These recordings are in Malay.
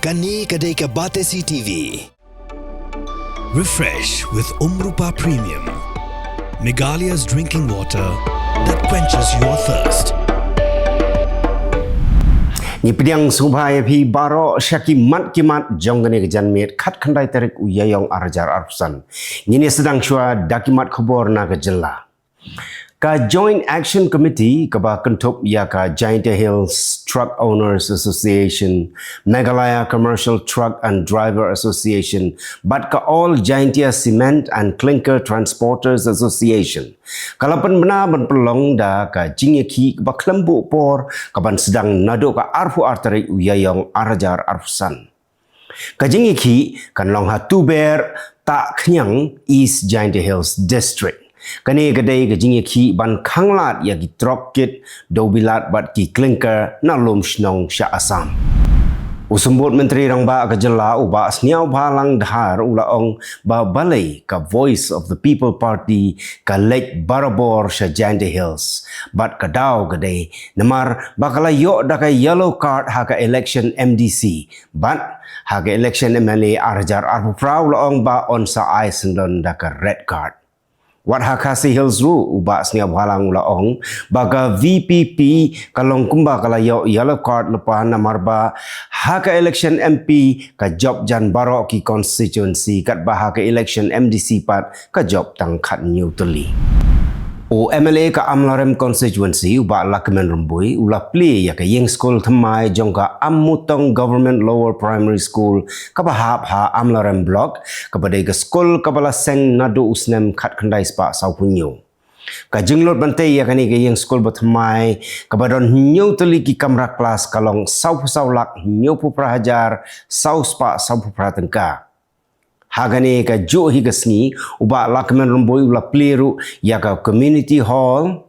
Kani kadai ke Batesi TV. Refresh with Umrupa Premium, Meghalaya's drinking water that quenches your thirst. Ni pediang subhai phi baro syaki mat kimat jonggane kejanmit khat khandai Tarik Ïaïong arjar arpusan. Ni sedang shua dakimat Khubor na ke Jylla. Ka Joint Action Committee ka ba kentup ya ka Giant Hills Truck Owners Association, Meghalaya Commercial Truck and Driver Association, but ka all Giantia Cement and Clinker Transporters Association. Kalapan benar berpelong da ka jingyaki ka ba kelembu por ka ban sedang nado ka arfu Tarik Ïaïong arjar arfusan. Ka jingyaki kan long ha tuber tak kenyang East Giant Hills District. Kani kedai ke jingyaki ban khanglat ya ki drop kit do bilat bat ki clinker na lom snong sya asam. Usumbut menteri rang ba ke Jylla uba sniau balang dhar ulaong ba balai ka Voice of the People Party ka Lake Barabor sya Giant Hills. Bat ka daw kedai namar bakala yo da ka yellow card ha ka election MDC. Bat ha ka election MLA arjar arpu prau ulaong ba on sa Iceland da ka red card. Wat hakasi Hills ru uba snia bhalang ulaong baga VPP kalong kumba kalayo yellow card lepa namar ba haka election MP ka job jan baro ki constituency kat ba haka election MDC pat ka job tang khat new tuli. O MLA ka Amlarem constituency uba lakmen rumbui ula pli ya ka yeng school thamai jong ka Amutong Government Lower Primary School ka bahap ha Amlarem block ka badai ka school ka bala seng nadu usnem khat khandai spa sau punyo. Ka jinglot bantai ya kani ka yeng school bathamai ka badon nyu tuli ki kamra kelas kalong sau lak nyu pu prahajar sau spa sau pu pratengka. Hagane ka jo higasni uba lakmen rumboi ula pliru ya ka community hall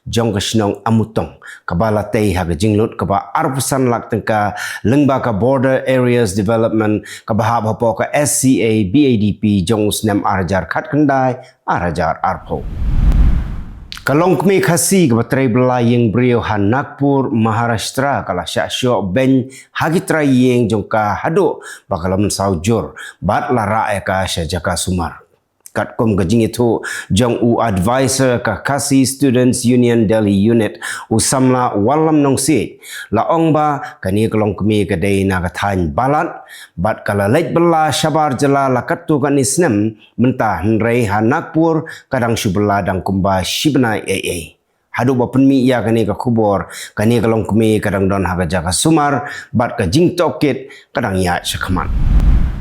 jong ka snong Amutong kabala tei haga jinglot ka ba arpusan lak tengka lengba ka border areas development ka bahab hapo ka SCA BADP jong usnem arjar khat kendai arjar arpo. Kalong kami khasi ke batrai belayeng brio han Nagpur Maharashtra kala syok ben hagitra yeng jongka hado bakalam saujur bat lara ka syajaka sumar kat kom gajing itu jong u advisor ka Khasi Students Union Delhi unit usamla walam nongsi laong ba kani kalong kami kadai na kathan balat bat kala lej bela syabar Jylla lakat tu kan isnem mentah nrei han Nagpur kadang syubla dang kumba shibna AA hadu ba penmi ya kani ka Khubor kani kalong kami kadang don haga jaka sumar bat ka jing tokit kadang ya syakman.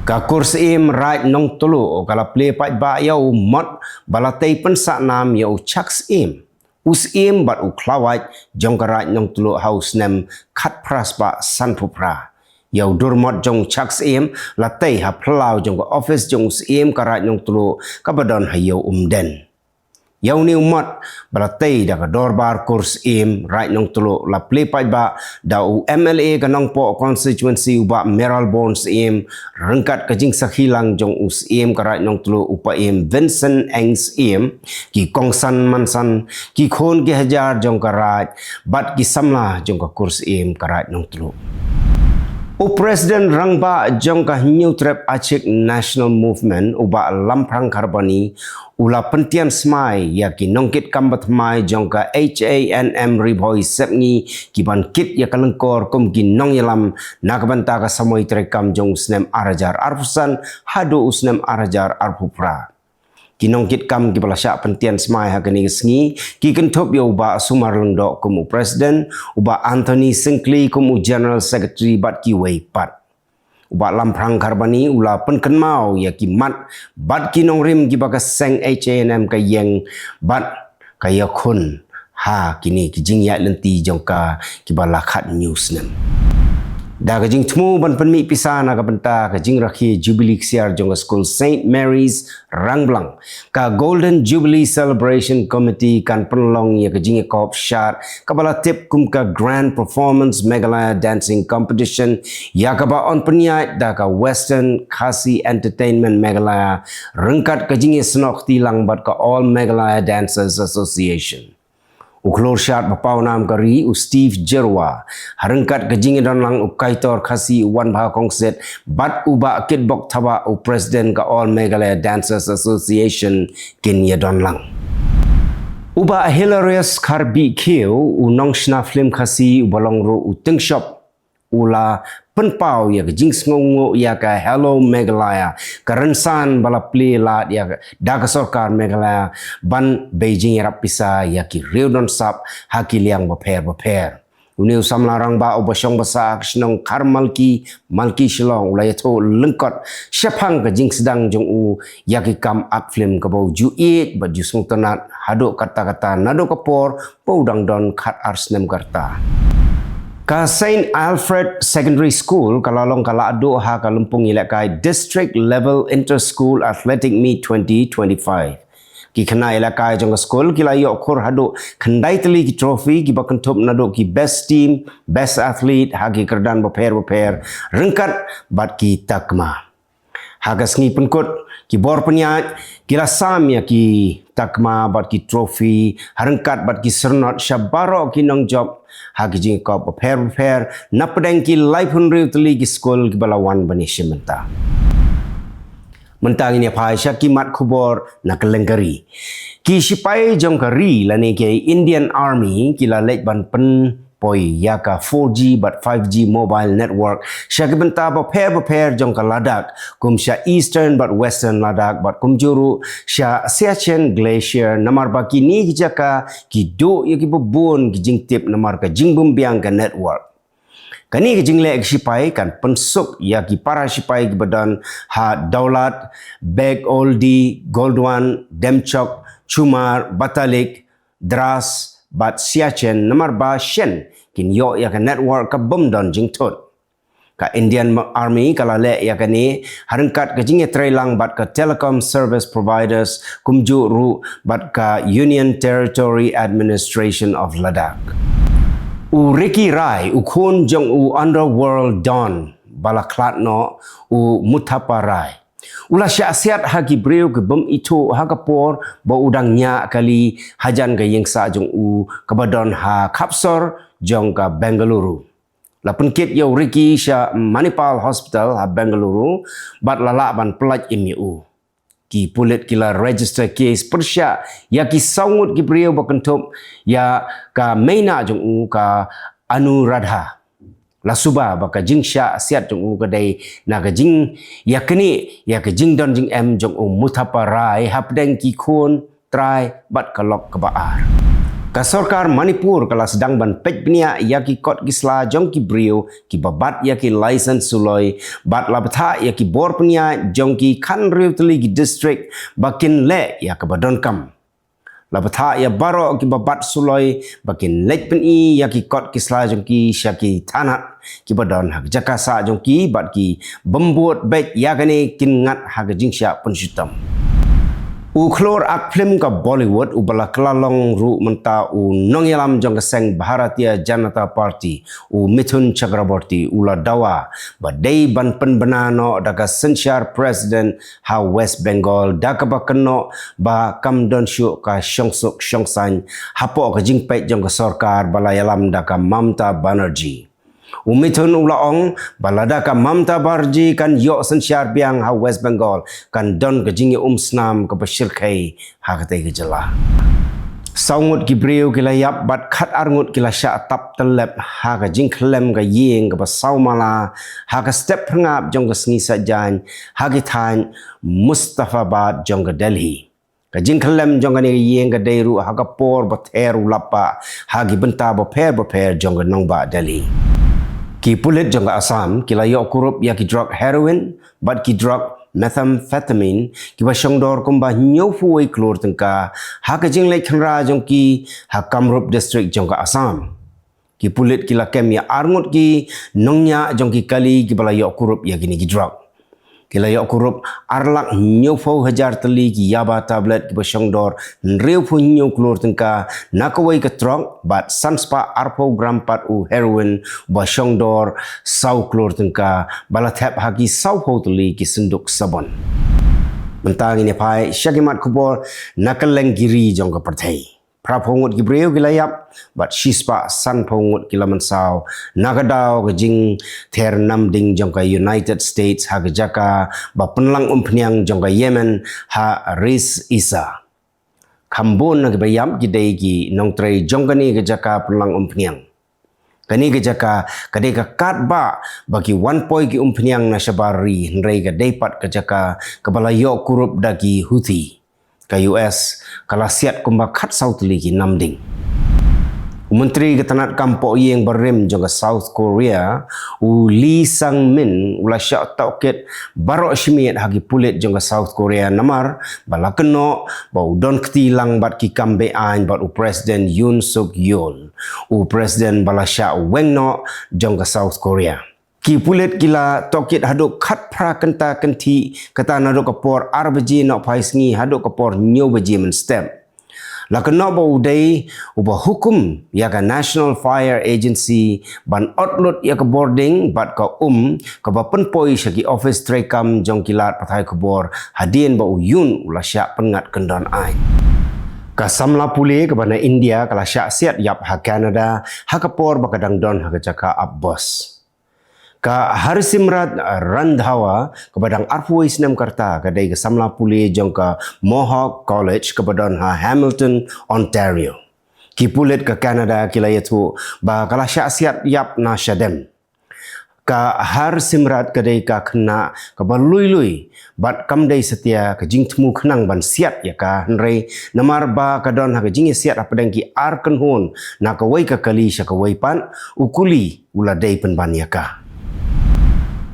Ka kurs im right nong tulu kala play pat ba yau mot balatei pensak nam yau chaks im us im bat u klawat jong ka right nong tulu house nem khat pras ba san pupra yau durmot jong chaks im latei ha plau jong ka office jong us im ka right nong tulu ka badon ha yau umden yau ni umat balatei da ka dorbar kurs im right nong tulu la play pat ba da u MLA ka nong po constituency uba Meral Bones im rengkat ka jing sakhilang jong us im ka right nong tulu upa im Vincent Engs im ki kongsan mansan ki khon ki hajar jong ka right bat ki samla jong ka kurs im ka right nong tulu. O President Rangba jong ka New Trap Achik National Movement uba lamprang karbani ula pentian smai ya ki nongkit kambat mai jong ka HANM riboy sepngi ki ban kit ya kalengkor kum ki nong yalam nakabanta ka samoy trekam jong usnem arajar arfusan hadu usnem arajar arpupra. Kinongkit kam ki balasya pentian smai ha kani sngi ki kentup ya uba sumar lengdok kum president uba Anthony Sinclair kum general secretary bat ki wei pat uba lamprang karbani ula penkenmau ya ki mat bat ki nong rim ki baka seng HANM ka yeng bat kaya khun ha kini ki jingya lenti jongka ki balakhat news nem. Da ka jing tmu ban penmi pisana ka benta ka jing rakhi Jubilee siar jong school St Mary's Rangblang ka Golden Jubilee Celebration Committee kan penlong ya ka jing kop shot ka bala tip kum ka Grand Performance Meghalaya Dancing Competition ya ka ba on penyat da ka Western Khasi Entertainment Meghalaya rengkat ka jing snok tilang bat ka All Meghalaya Dancers Association. Uklor syat bapau nam kari Steve Jylla harengkat kejing dan lang kaitor khasi wan bah kongset bat uba kitbok thaba president ka All Meghalaya Dancers Association kin ya don lang. Uba hilarious karbi keu unong shna film khasi balong ro uteng shop ula penpau ya kejing sngongo ya ka Hello Meghalaya karensan bala play lat ya daga sorkar Meghalaya ban Beijing rap pisa ya ki reudon sap hakiliang baper uniu samlarang ba obasyong basa snong karmalki malki shlong ulaya to lengkot syapang kejing sedang jong u ya ki kam ak film kabau ju it ba ju sung tonat haduk kata-kata nado kapor paudang don khat arsnem karta. Ka Saint Alfred Secondary School kalalong kalado ha kalumpung ilakai District Level Inter-School Athletic Meet 2025. Ki kena ilakai jong school kila yok khor hado khandai teli ki trophy ki bakentup nado ki best team, best athlete hagi kerdan baper rengkat bat ki takma. Haga sengi penkut ki bor penyat kila sam ya ki takma bat ki trophy harengkat bat ki sernot syabaro ki nong job hagi jing kop pair napedeng ki life hunriu teli ki skol ki balawan bani shimenta mentang ini pai syaki mat khubor na kelengkari ki sipai jong kari lani ke Indian Army ki la lek ban pen poi yaka 4G but 5G mobile network syaki benta pair jong ka Ladakh kum sya eastern but western Ladakh but kum juru sya Siachen glacier namar baki ni ki jaka ki do ya ki bubun ki jing tip namar ka jing bumbiang ka network kani ki jing lek sipai kan pensuk ya ki para sipai ki badan ha daulat beg oldi goldwan demchok chumar batalik dras bat Siachen namar ba shen kin yo ya ka network ka bomdon jing tot ka Indian Army kala le ya ka ni harengkat ka jing trailang bat ka telecom service providers kumju ru bat ka Union Territory Administration of Ladakh u Ricky Rai u khun jong u underworld don balaklat no u Muthapa Rai Ula syasiat hagi breu ke bem itu hagapor ba udangnya kali hajan ga yengsa jong u kabadon ha kapsor jong ka Bengaluru. La penkit yo Ricky sya Manipal Hospital ha Bengaluru bat lala ban pelaj imiu. Ki pulit kila register case persya ya ki saungut ki breu ba kentup ya ka meina jong u ka Anuradha. La suba baka jing sya siat jong u kadai na ka jing ya kini ya ka jing don jing em jong u Muthapa Rai hapdeng ki khun trai bat kalok ke baar ka sarkar Manipur kala sedang ban pej bnia ya ki kot gisla jong ki brio ki babat ya ki license suloi bat labtha ya ki bor pnia jong ki khan riu teli ki district bakin le ya ka badon kam labtha ya baro ki babat suloi bakin lek pen i ya ki kot kisla jong ki syaki tanat ki badon hak jakasa jong ki bat ki bembut bet ya gane kin ngat hak jingsya pensyutam u klor ak film ka Bollywood u bala klalong ru menta u nongyalam jong keseng Bharatiya Janata Party u Mithun Chakraborty ula dawa badai ban penbenano daga sensyar president ha West Bengal daga bakeno ba kamdon syu ka syongsuk syongsan hapo ka jingpet jong ka sarkar bala yalam daga Mamta Banerjee Umithun ulaong balada ka Mamta Banerjee kan yo sensyar biang ha West Bengal kan don ka jingi snam ka Bashirkai ha katai ka Jylla. Saungut ki breu kila yap bat khat arngut kila sya tap telep ha ka jing klem ka yeng ka basau mala ha ka step ngap jong ka sengi sajan ha ki than Mustafabad jong ka Delhi. Ka jing klem jong ka ni yeng ka deiru ha ka por batheru lapa ha ki benta baper jong ka nongba Delhi. Ki pulit jong ka Assam kila yo kurup ya ki drug heroin bat ki drug methamphetamine ki ba shongdor kumba nyofu wei klor tengka ha ka jing lek khnra jong ki ha Kamrup district jong ka Assam ki pulit kila kem ya arngut ki nongnya jong ki kali ki bala yo kurup ya gini ki drug kila yo kurup arlak nyofu hajar teli ki yaba tablet ki ba shongdor nreu pu nyo klor tengka nakawai ka drug bat sanspa arpo gram pat u heroin ba shongdor sau klor tengka bala thap haki sau hoteli ki senduk sabon mentang ini pai syakimat Khubor na Kylleng giri jong ka Pyrthei pra phongut ki breu ki layap bat shispa san phongut ki laman saw nagadao ke jing ther nam ding jong ka United States ha ke jaka ba penlang umpniang jong ka Yemen ha ris isa Khambon na bayam gidai gi nong trai jongani ke jaka penlang umpniang. Kani ke jaka kadai ka katba bagi 1 poi ki umpniang na syabari nrei ka daipat ke jaka kebalayo kurup dagi Houthi ka US kalasiat kumba khat sautli ki namding. Menteri Ketanat Kampok Ïaïong Barim juga South Korea Lee Sang-min ula syak taukit barok syimiat hagi pulit juga South Korea namar bala keno bau don ketilang bat ki kambe ain bat u Presiden Yoon Suk Yeol u Presiden bala syak wengno juga South Korea. Ki pulit gila tokit haduk khat pra kenta kenti kata naduk kapor arbaji nok paisngi haduk kapor nyobaji men step. Lakana ba uday uba hukum ya ka National Fire Agency ban outlet ya ka boarding bat ka ka ba penpoi syaki office trekam jong kilat Pyrthei Khubor hadien ba uyun ula syak pengat kendon ain. Ka samla pule ke bana India kala syak siat yap ha Canada ha kapor ba kadang don ha jaka Abbas. Ka Harisimrat Randhawa kepadang Arfuis Nam Karta kadai ke samla puli jong ka Mohawk College kepadang ha Hamilton, Ontario. Ki pulit ke Canada kila yaitu ba kala syak yap na syadem. Ka Harisimrat kadai ka kena ka ba lui bat kamdai setia ke jing temu kenang ban siat ya ka nrei namar ba kadon ha ke jing siat apadang ki arken hon na ka wai ka kali sya ka wai pan ukuli ula dai pen ban ya ka.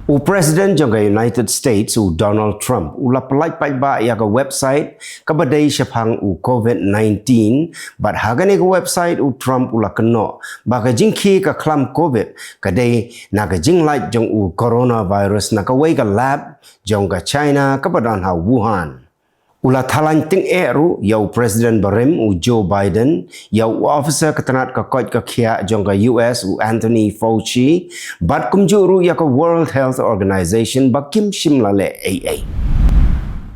U Presiden jangka United States u Donald Trump ula pelait ba ya ke website kabadai syapang u COVID-19 bat hagane ke website u Trump ula keno ba ka jingki ka klam COVID kadai na ka jinglait jong u coronavirus na ka wei ka lab jong ka China kabadan ha Wuhan. Ula talan ting eru yau Presiden Barim u Joe Biden, yau officer ketanat ka koi ka kia jong ka US u Anthony Fauci, bat kumjuru ya ka World Health Organization ba kim shim lale AA.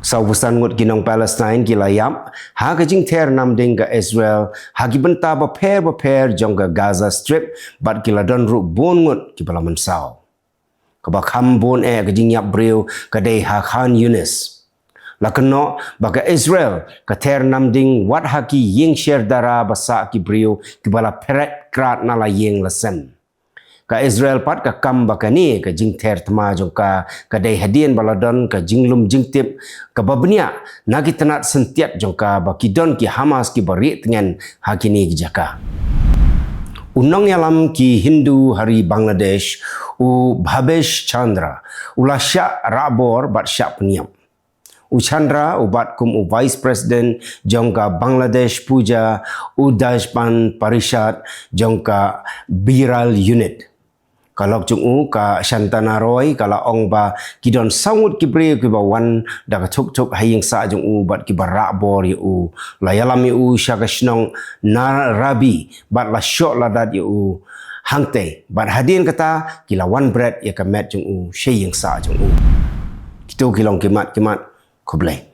Sau busan ngut ginong Palestine kilayap, ha ka jing ter nam ding ka Israel, ha ki benta ba per jong ka Gaza Strip, bat kila don ru bon ngut ki balaman sao. Kabakam bon ka jing yap breu kadai ha Khan Yunis. Lakeno baka Israel ka ter namding wat haki ying share dara basa ki brio ki bala peret krat na la ying lasem. Ka Israel pat ka kam baka ni ka jing ter tama jong ka dai hadien baladon ka jinglum jingtip ka babnia nagi tenat sentiat jong ka baki don ki Hamas ki bari tengen hakini ki jaka. Unang yalam ki Hindu hari Bangladesh u Bhabesh Chandra ula syak rabor bat syak peniam. Chandra ubat kum Vice President jongka Bangladesh Puja Udajpan Parishad jongka Biral Unit. Kalau cung ka Shantana Roy kala ong ba kidon sangut kibre ki ba wan da ka tuk haying sa jong bat ki barak bor yu layalam yu syaka shnong na rabi bat la syok la dat yu hangte bat hadin kata kilawan bread ya ka met jong shaying sa jong Kito kilong kimat Khubor.